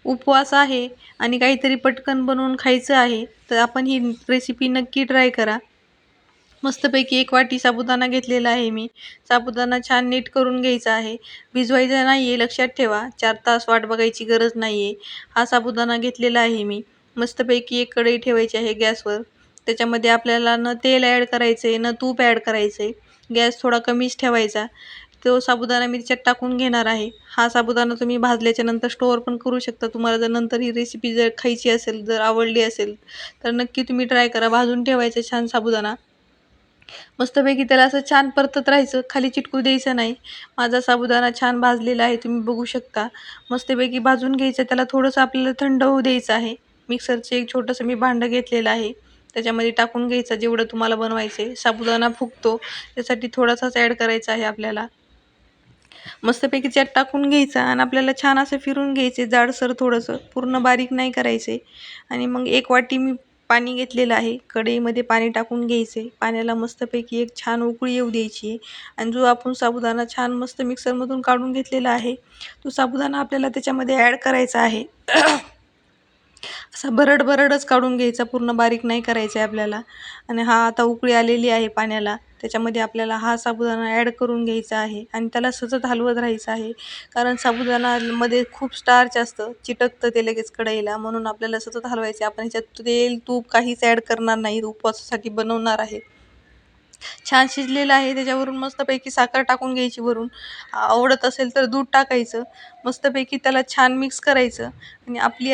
उपवास आहे आणि काहीतरी पटकन बनवून खायचं आहे तर आपण ही रेसिपी नक्की ट्राय करा. मस्तपैकी 1 वाटी साबुदाणा घेतलेला आहे मी. साबुदाणा छान नीट करून घ्यायचा आहे. भिजवायचा नाही आहे लक्षात ठेवा. 4 तास वाट बघायची गरज नाही आहे. हा साबुदाणा घेतलेला आहे मी. मस्तपैकी एक कढई ठेवायची आहे गॅसवर. त्याच्यामध्ये आपल्याला न तेल ॲड करायचं आहे, न तूप ॲड करायचं आहे. गॅस थोडा कमीच ठेवायचा. तो साबुदाणा मी त्याच्यात टाकून घेणार आहे. हा साबुदाणा तुम्ही भाजल्याच्या नंतर स्टोअर पण करू शकता. तुम्हाला जर नंतर ही रेसिपी जर खायची असेल, जर आवडली असेल, तर नक्की तुम्ही ट्राय करा. भाजून ठेवायचा छान साबुदाणा. मस्तपैकी त्याला असं छान परतत राहायचं, खाली चिटकू द्यायचं नाही. माझा साबुदाणा छान भाजलेला आहे, तुम्ही बघू शकता. मस्तपैकी भाजून घ्यायचं, त्याला थोडंसं आपल्याला थंड होऊ द्यायचं आहे. मिक्सरचं एक छोटंसं मी भांडं घेतलेलं आहे. त्याच्यामध्ये टाकून घ्यायचं जेवढं तुम्हाला बनवायचं आहे. साबुदाणा फुगतो त्यासाठी थोडासाच ॲड करायचा आहे आपल्याला. मस्तपैकी त्यात टाकून घ्यायचा आणि आपल्याला छान असं फिरून घ्यायचे जाडसर थोडंसं, पूर्ण बारीक नाही करायचे. आणि मग 1 वाटी मी पाणी घेतलेलं आहे. कढईमध्ये पाणी टाकून घ्यायचे. पाण्याला मस्तपैकी एक छान उकळी येऊ द्यायची आहे. आणि जो आपण साबुदाणा छान मस्त मिक्सरमधून काढून घेतलेला आहे, तो साबुदाणा आपल्याला त्याच्यामध्ये ॲड करायचा आहे. असा भरड-भरडच काढून घ्यायचा, पूर्ण बारीक नाही करायचं आहे आपल्याला. आणि हा आता उकळी आलेली आहे पाण्याला. त्याच्यामध्ये आपल्याला हा साबुदाणा ॲड करून घ्यायचा आहे आणि त्याला सतत हलवत राहायचं आहे. कारण साबुदाणामध्ये खूप स्टार्च असतं, चिटकतं ते लगेच कढईला, म्हणून आपल्याला सतत हलवायचं आहे. आपण ह्याच्यात तेल, तूप काहीच ॲड करणार नाही, उपवासासाठी बनवणार आहे. छान शिजलेलं आहे. त्याच्यावरून मस्तपैकी साखर टाकून घ्यायची वरून. आवडत असेल तर दूध टाकायचं. मस्तपैकी त्याला छान मिक्स करायचं आणि आपली